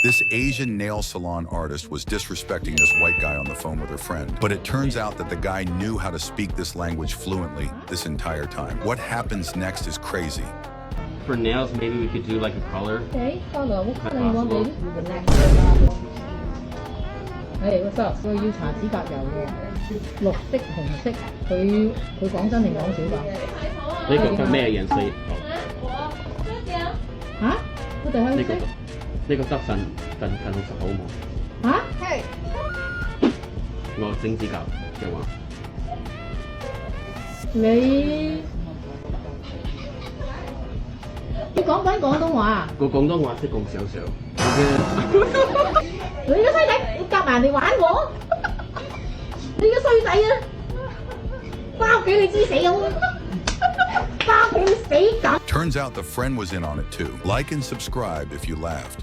This Asian nail salon artist was disrespecting this white guy on the phone with her friend, but it turns out that the guy knew how to speak this language fluently this entire time. What happens next is crazy. For nails, maybe we could do like a color. Okay, color. What color you want, baby? Hey, what's up？佢要搽指甲油喎，綠色、紅色。佢講真定講少㗎？呢個咩顏色？嚇？我哋香色。呢個得近60好冇？嚇？係。我整指甲嘅話，你講緊廣東話啊？個廣東話識講少少。你個衰仔，你夾埋人哋玩我！你個衰仔啊！翻屋企你知死好，翻屋企你死梗！ Turns out the friend was in on it too. Like and subscribe if you laughed.